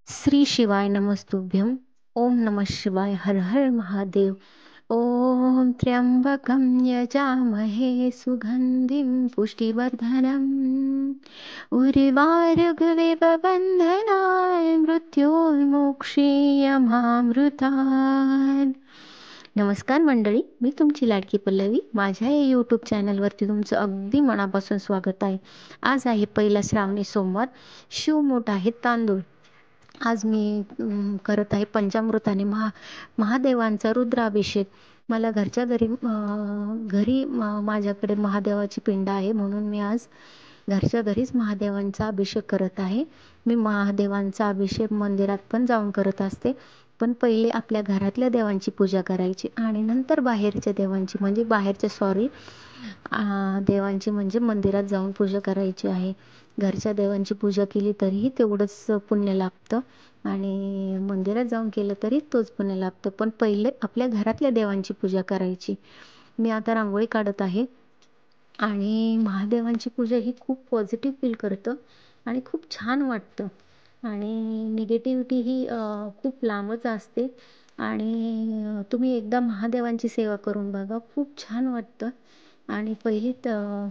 श्री शिवाय नमस्तुभ्यं. ओम नमः शिवाय. हर हर महादेव. ओम त्र्यंबकं यजामहे सुगंधिं पुष्टिवर्धनम् उर्वारुकमिव बन्धनान् मृत्योर्मोक्षीयमामृतात्. नमस्कार मंडळी, मी तुमची लाडकी पल्लवी. माझ्या या यूट्यूब चॅनलवरती तुमचं अगदी मनापासून स्वागत आहे. आज आहे पहिला श्रावणी सोमवार. शिवमोठ आहे तांदूळ. आज मी करत आहे पंचामृताने महादेवांचा रुद्राभिषेक. मला घरच्या घरी माझ्याकडे महादेवाची पिंड आहे, म्हणून मी आज घरच्या घरीच महादेवांचा अभिषेक करत आहे. मी महादेवांचा अभिषेक मंदिरात पण जाऊन करत असते, पण पहिले आपल्या घरातल्या देवांची पूजा करायची आणि नंतर बाहेरच्या देवांची म्हणजे देवांची म्हणजे मंदिरात जाऊन पूजा करायची आहे. घरच्या देवांची पूजा केली तरीही तेवढंच पुण्य लाभतं आणि मंदिरात जाऊन केलं तरी तोच पुण्य लाभतं, पण पहिले आपल्या घरातल्या देवांची पूजा करायची. मी आता रांगोळी काढत आहे आणि महादेवांची पूजा ही खूप पॉझिटिव्ह फील करतं आणि खूप छान वाटतं आणि निगेटिव्हिटी ही खूप लांबच असते. आणि तुम्ही एकदा महादेवांची सेवा करून बघा, खूप छान वाटतं. आणि पहिली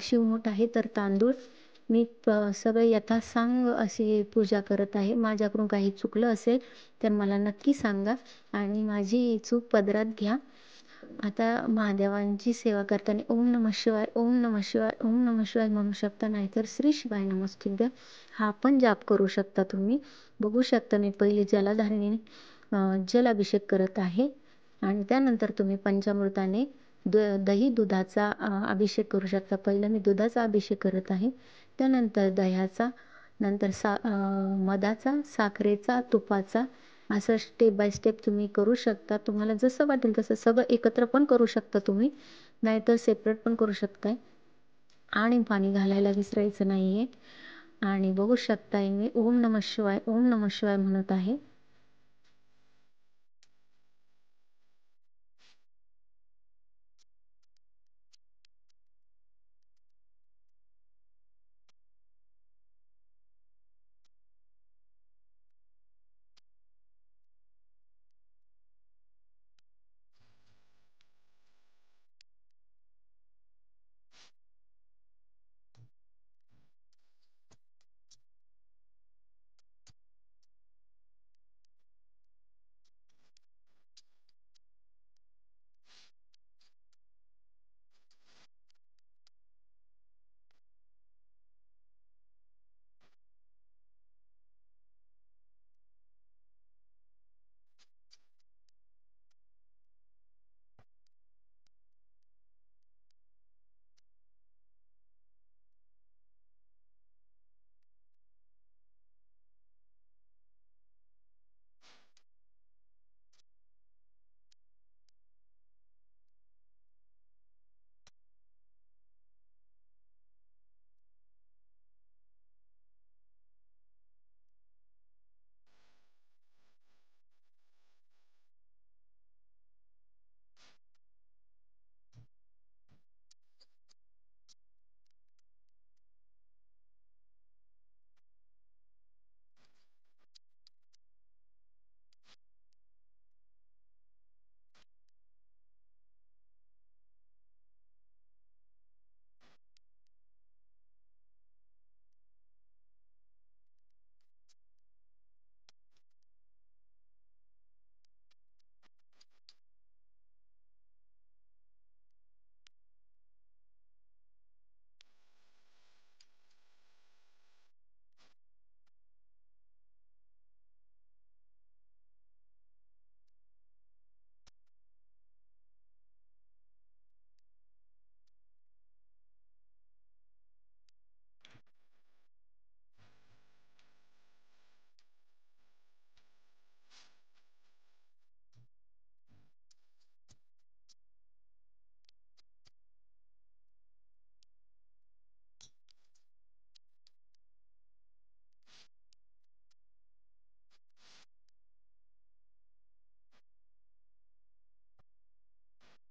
शिवमोठ आहे तर तांदूळ मी सगळे यथासांग अशी पूजा करत आहे. माझ्याकडून काही चुकलं असेल तर मला नक्की सांगा आणि माझी चूक पदरात घ्या. आता महादेवांची सेवा करताना ओम नमः शिवाय, ओम नमः शिवाय, ओम नमः शिवाय म्हणू शकता, नाहीतर श्री शिवाय नमस्तुभ्यं हा पण जाप करू शकता तुम्ही. बघू शकता मी पहिले जलाधारणीने जलाभिषेक करत आहे आणि त्यानंतर तुम्ही पंचामृताने दही दुधाचा अभिषेक करू शकता. पहिलं मी दुधाचा अभिषेक करत आहे, त्यानंतर दह्याचा, नंतर मधाचा, साखरेचा, तुपाचा, असं स्टेप बाय स्टेप तुम्ही करू शकता. तुम्हाला जसं वाटेल तसं सगळं एकत्र पण करू शकता तुम्ही, नाहीतर सेपरेट पण करू शकताय. आणि पाणी घालायला विसरायचं नाहीये. आणि बघू शकताय मी ओम नमः शिवाय, ओम नमः शिवाय म्हणत आहे.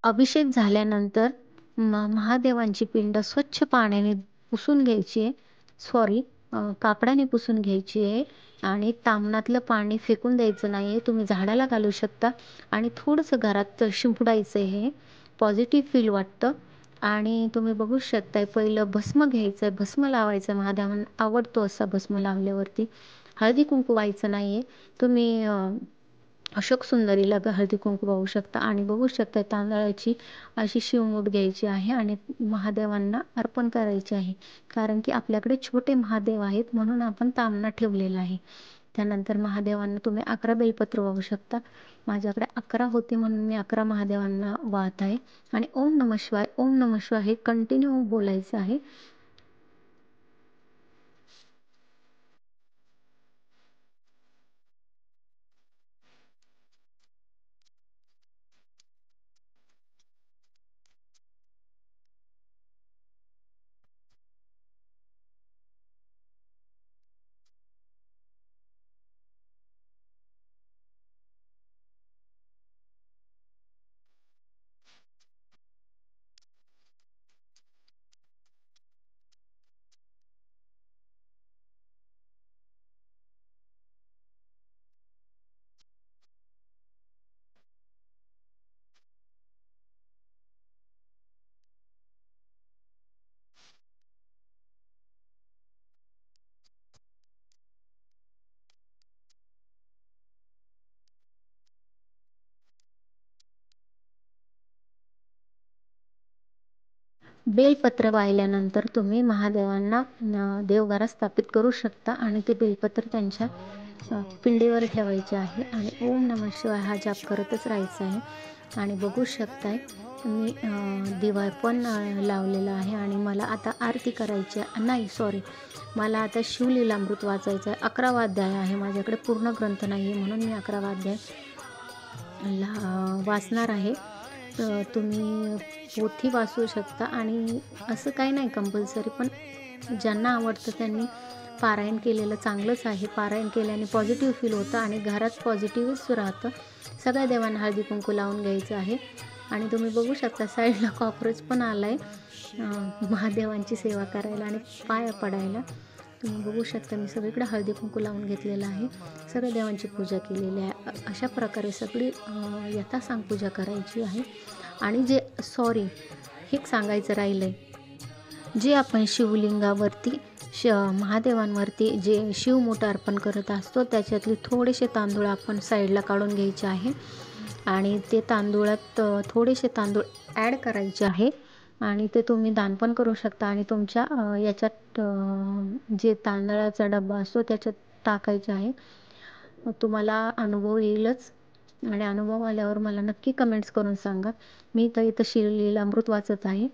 अभिषेक झाल्यानंतर महादेवांची पिंड स्वच्छ पाण्याने पुसून घ्यायची आहे. सॉरी, कापडाने पुसून घ्यायची आहे आणि तामणातलं पाणी फेकून द्यायचं नाही आहे. तुम्ही झाडाला घालू शकता आणि थोडंसं घरात शिंपडायचं आहे. हे पॉझिटिव्ह फील वाटतं. आणि तुम्ही बघू शकताय पहिलं भस्म घ्यायचं आहे, भस्म लावायचं. महादेवांना आवडतो असा भस्म लावल्यावरती. हळदी कुंकू व्हायचं नाही आहे. तुम्ही अशोक सुंदरीला हळदी कुंकू वाहू शकता आणि बघू शकता तांदळाची अशी शिवमूठ घ्यायची आहे आणि महादेवांना अर्पण करायची आहे. कारण की आपल्याकडे छोटे महादेव आहेत म्हणून आपण तामणा ठेवलेला आहे. त्यानंतर महादेवांना तुम्ही 11 बेलपत्र वाहू शकता. माझ्याकडे 11 होते म्हणून मी 11 महादेवांना वाहत आहे. आणि ओम नमः शिवाय, ओम नमः शिवाय हे कंटिन्यू बोलायचं आहे. बेलपत्र वाहिल्यानंतर तुम्ही महादेवांना देवघरात स्थापित करू शकता आणि ते बेलपत्र त्यांच्या पिंडीवर ठेवायचे आहे आणि ओम नमः शिवाय हा जाप करतच राहायचा आहे. आणि बघू शकताय मी दिवा पण लावलेला आहे आणि मला आता आरती करायची आहे. नाही सॉरी, मला आता शिवलीलामृत वाचायचं आहे. 11वा अध्याय आहे माझ्याकडे, पूर्ण ग्रंथ नाही आहे म्हणून मी 11वा अध्याय वाचणार आहे. तुम्ही पोथी वाचू शकता आणि असं काही नाही कंपल्सरी, पण ज्यांना आवडतं त्यांनी पारायण केलेलं चांगलंच आहे. पारायण केल्याने पॉझिटिव्ह फील होतं आणि घरात पॉझिटिव्हच राहतं. सगळ्या देवांना हळदी कुंकू लावून घ्यायचं आहे. आणि तुम्ही बघू शकता साईडला कॉक्रोच पण आला आहे महादेवांची सेवा करायला आणि पाया पडायला. तुम्ही बघू शकता मी सगळीकडे हळदी कुंकू लावून घेतलेलं आहे. सगळ्या देवांची पूजा केलेली आहे. अशा प्रकारे सगळी यथासांग पूजा करायची आहे. आणि जे सॉरी हे सांगायचं राहिलं आहे, जे आपण शिवलिंगावरती महादेवांवरती जे शिवमूठ अर्पण करत असतो त्याच्यातले थोडेसे तांदूळ आपण साईडला काढून घ्यायचे आहे आणि ते तांदूळात थोडेसे तांदूळ ॲड करायचे आहे आणि ते तुम्ही दान पण करू शकता. आणि तुमच्या याच्यात जे तांदळाचा डबा असतो त्याच्यात टाकायचे आहे. तुम्हाला अनुभव येईलच आणि अनुभव आल्यावर मला नक्की कमेंट्स करून सांगा. मी तर इथं शिवलीलामृत वाचत आहे.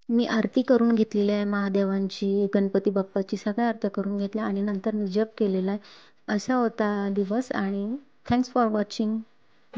मी आरती करून घेतलेली आहे महादेवांची, गणपती बाप्पाची सगळ्या आरत्या करून घेतल्या आणि नंतर मी जप केलेला आहे. असा होता दिवस आणि थँक्स फॉर वॉचिंग.